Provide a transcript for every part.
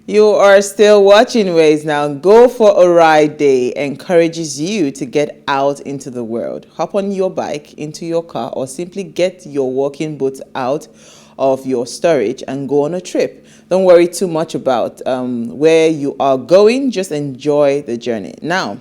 You are still watching Ways Now. Go for a Ride Day encourages you to get out into the world. Hop on your bike, into your car, or simply get your walking boots out of your storage and go on a trip. Don't worry too much about where you are going. Just enjoy the journey. Now,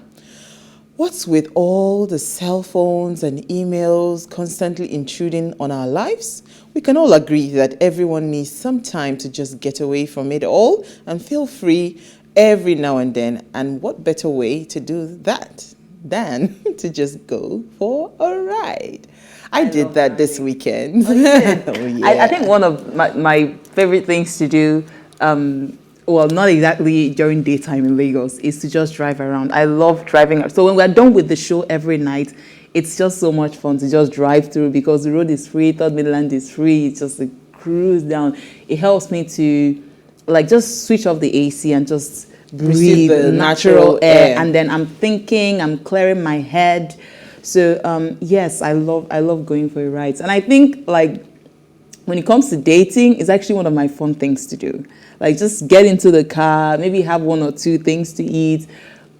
what's with all the cell phones and emails constantly intruding on our lives? We can all agree that everyone needs some time to just get away from it all and feel free every now and then. And what better way to do that than to just go for a ride? I did that this weekend. Oh, you did? Oh, yeah. I think one of my favorite things to do, well, not exactly during daytime in Lagos, is to just drive around. I love driving. So when we're done with the show every night, it's just so much fun to just drive through because the road is free, Third Midland is free. It's just a cruise down. It helps me to just switch off the AC and just breathe the natural air. And then I'm thinking, I'm clearing my head. So yes, I love going for rides. And I think when it comes to dating, it's actually one of my fun things to do. Just get into the car, maybe have one or two things to eat,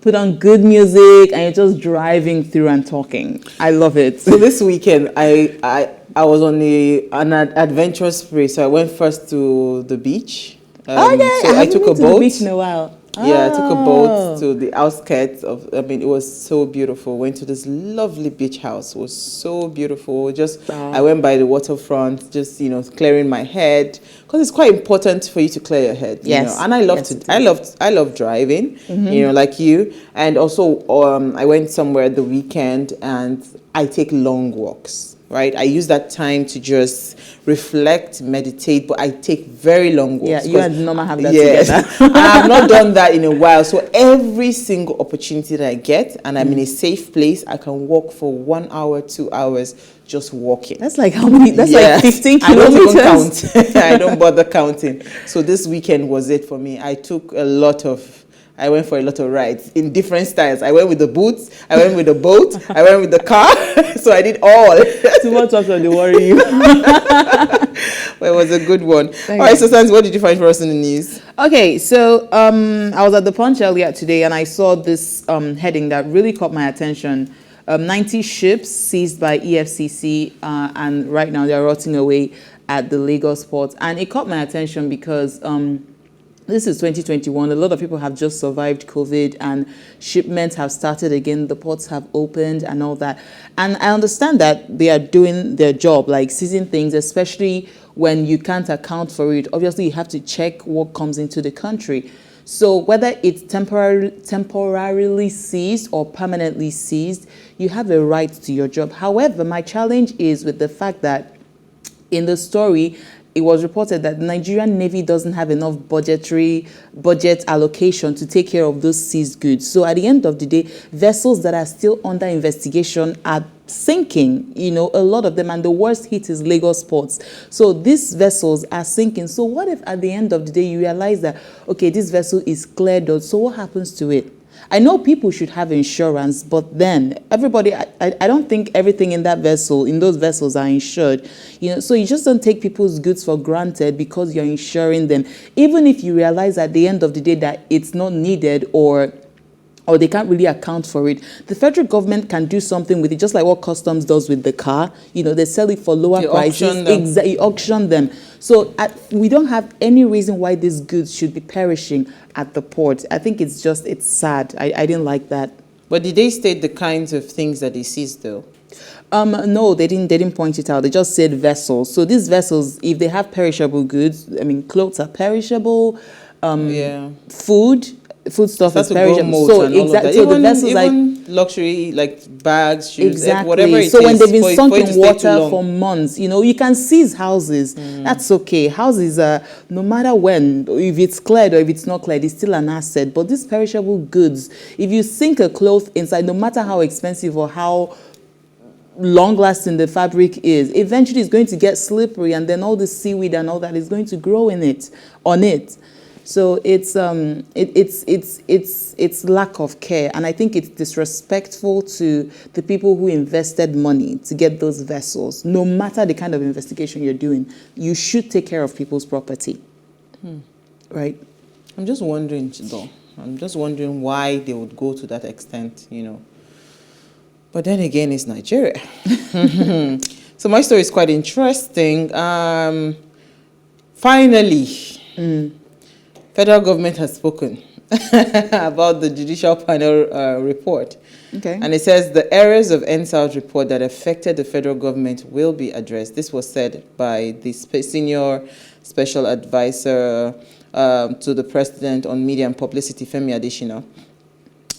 put on good music, and you're just driving through and talking. I love it. So this weekend, I was on an adventure spree. So I went first to the beach. Okay, so I took a boat. To the beach in a while. Yeah, I took a boat to the outskirts of, it was so beautiful. Went to this lovely beach house. It was so beautiful. I went by the waterfront, just, clearing my head. Because it's quite important for you to clear your head. Yes. And I love driving, like you. And also, I went somewhere the weekend and I take long walks. Right, I use that time to just reflect, meditate, but I take very long walks. Yeah, you and Norma have that together. I have not done that in a while. So every single opportunity that I get, and I'm in a safe place, I can walk for 1 hour, 2 hours, just walking. That's like how many? That's like 15 kilometers. I don't even count. I don't bother counting. So this weekend was it for me. I went for a lot of rides in different styles. I went with the boots, I went with the boat, I went with the car. So I did all. Too much also they worry you. But it was a good one. All right, so Sans, what did you find for us in the news? Okay, so I was at the Punch earlier today and I saw this heading that really caught my attention. 90 ships seized by EFCC and right now they're rotting away at the Lagos port. And it caught my attention because this is 2021. A lot of people have just survived COVID and shipments have started again. The ports have opened and all that. And I understand that they are doing their job, like seizing things, especially when you can't account for it. Obviously, you have to check what comes into the country. So whether it's temporarily seized or permanently seized, you have a right to your job. However, my challenge is with the fact that in the story, it was reported that the Nigerian Navy doesn't have enough budget allocation to take care of those seized goods. So at the end of the day, vessels that are still under investigation are sinking, a lot of them, and the worst hit is Lagos ports. So these vessels are sinking. So what if at the end of the day you realize that, okay, this vessel is cleared out, so what happens to it? I know people should have insurance, but then everybody, I don't think everything in those vessels are insured. So you just don't take people's goods for granted because you're insuring them. Even if you realize at the end of the day that it's not needed or they can't really account for it, the federal government can do something with it, just like what customs does with the car. They sell it for lower prices. Exactly, auction them. So we don't have any reason why these goods should be perishing at the port. I think it's sad. I didn't like that. But did they state the kinds of things that they seized, though? No, they didn't point it out. They just said vessels. So these vessels, if they have perishable goods, clothes are perishable. Food stuff is perishable. So exactly. So the vessels even luxury bags, shoes, exactly. Whatever it is. So when they've been sunk in water for months, you can seize houses. That's okay. Houses are, no matter when, if it's cleared or if it's not cleared, it's still an asset. But these perishable goods, if you sink a cloth inside, no matter how expensive or how long-lasting the fabric is, eventually it's going to get slippery, and then all the seaweed and all that is going to grow on it. So it's lack of care, and I think it's disrespectful to the people who invested money to get those vessels. No matter the kind of investigation you're doing, you should take care of people's property, right? I'm just wondering, though. I'm just wondering why they would go to that extent, you know. But then again, it's Nigeria. So my story is quite interesting. Finally, federal government has spoken about the judicial panel report. Okay. And it says the errors of EndSARS report that affected the federal government will be addressed. This was said by the senior special advisor to the president on media and publicity, Femi Adesina.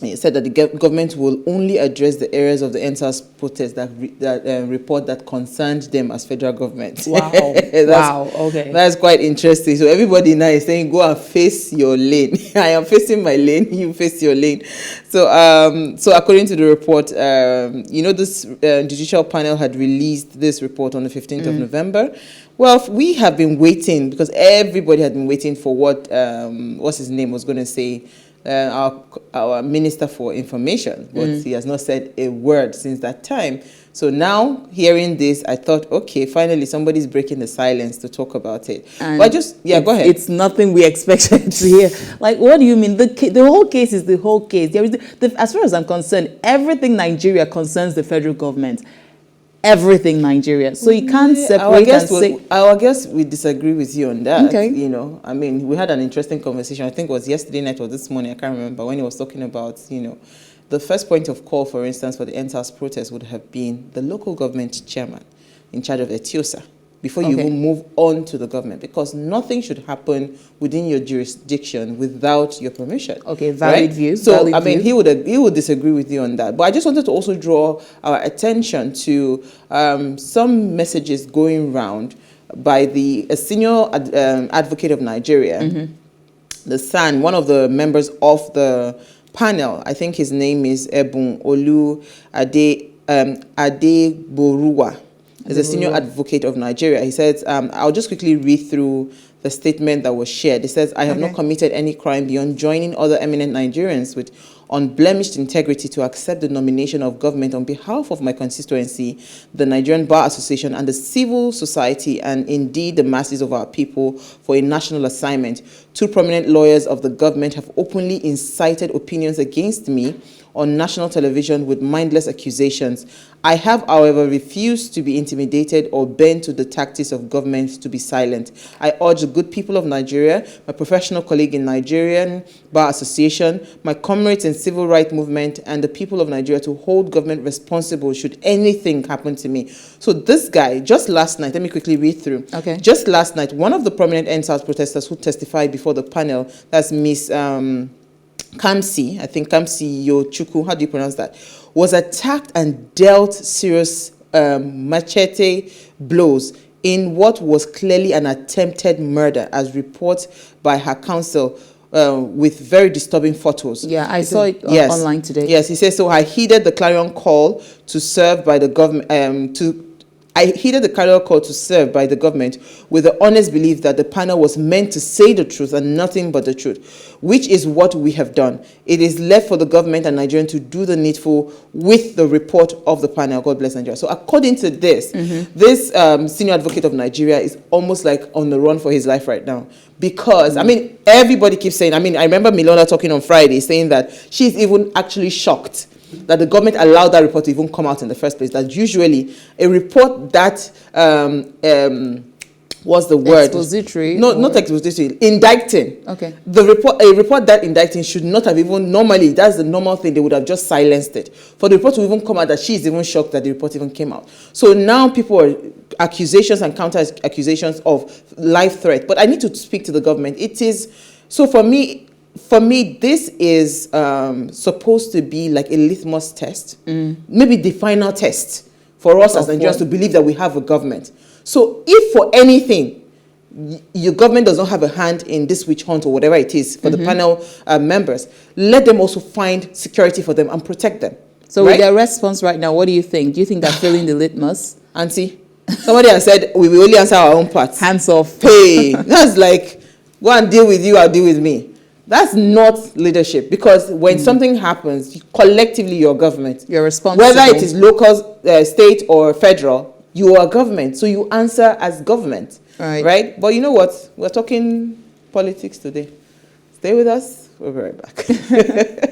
He said that the government will only address the areas of the EndSARS protest that report that concerned them as federal government. Wow. Wow. Okay. That's quite interesting. So everybody now is saying, go and face your lane. I am facing my lane. You face your lane. So, so according to the report, you know, this judicial panel had released this report on the 15th of November. Well, we have been waiting because everybody had been waiting for what's his name was going to say. Our Minister for Information, but he has not said a word since that time. So now, hearing this, I thought, okay, finally somebody's breaking the silence to talk about it. And but just, yeah, go ahead. It's nothing we expected to hear. Like, what do you mean? The whole case is the whole case. There is as far as I'm concerned, everything Nigeria concerns the federal government. Everything Nigeria. So you can't separate and say... I guess we disagree with you on that. Okay. You know, I mean, we had an interesting conversation. I think it was yesterday night or this morning. I can't remember when he was talking about, you know, the first point of call, for instance, for the EndSARS protest would have been the local government chairman in charge of Etiosa before you even move on to the government, because nothing should happen within your jurisdiction without your permission. Okay, valid view. So, valid I mean, view. he would disagree with you on that. But I just wanted to also draw our attention to some messages going around by a senior advocate of Nigeria, the son, one of the members of the panel. I think his name is Ebun Olu Adeboruwa. Is a senior advocate of Nigeria. He says, I'll just quickly read through the statement that was shared. It says, I have not committed any crime beyond joining other eminent Nigerians with unblemished integrity to accept the nomination of government on behalf of my constituency, the Nigerian Bar Association, and the civil society, and indeed the masses of our people for a national assignment. Two prominent lawyers of the government have openly incited opinions against me on national television with mindless accusations. I have, however, refused to be intimidated or bend to the tactics of government to be silent. I urge the good people of Nigeria, my professional colleague in Nigerian Bar Association, my comrades in civil rights movement, and the people of Nigeria to hold government responsible should anything happen to me. So this guy, just last night, let me quickly read through. Okay. Just last night, one of the prominent EndSARS protesters who testified before the panel, that's Miss Kamsi, I think Kamsi Yochukwu, how do you pronounce that, was attacked and dealt serious machete blows in what was clearly an attempted murder, as reported by her counsel, with very disturbing photos. Yeah, I saw it online today. Yes, he says, so I heeded the clarion call to serve by the government, I heeded the clarion call to serve by the government with the honest belief that the panel was meant to say the truth and nothing but the truth, which is what we have done. It is left for the government and Nigerians to do the needful with the report of the panel. God bless Nigeria. So according to this, this senior advocate of Nigeria is almost like on the run for his life right now. Because, I mean, everybody keeps saying, I mean, I remember Milona talking on Friday saying that she's even actually shocked that the government allowed that report to even come out in the first place. That usually a report that what's the word? Expository. No, not expository. Indicting. Okay. A report that indicting should not have even normally. That's the normal thing. They would have just silenced it. For the report to even come out, that she's even shocked that the report even came out. So now people are accusations and counter accusations of life threat. But I need to speak to the government. It is so for me. For me, this is supposed to be like a litmus test, maybe the final test for us as Nigerians to believe that we have a government. So if for anything, your government does not have a hand in this witch hunt or whatever it is for the panel members, let them also find security for them and protect them. So with their response right now, what do you think? Do you think they're failing the litmus? Auntie, somebody has said, we will only answer our own parts. Hands off. Hey, that's like, go and deal with you, I'll deal with me. That's not leadership, because when something happens, collectively your government. You're responsible. Whether it is local, state, or federal, you are government. So you answer as government. Right? But you know what? We're talking politics today. Stay with us. We'll be right back.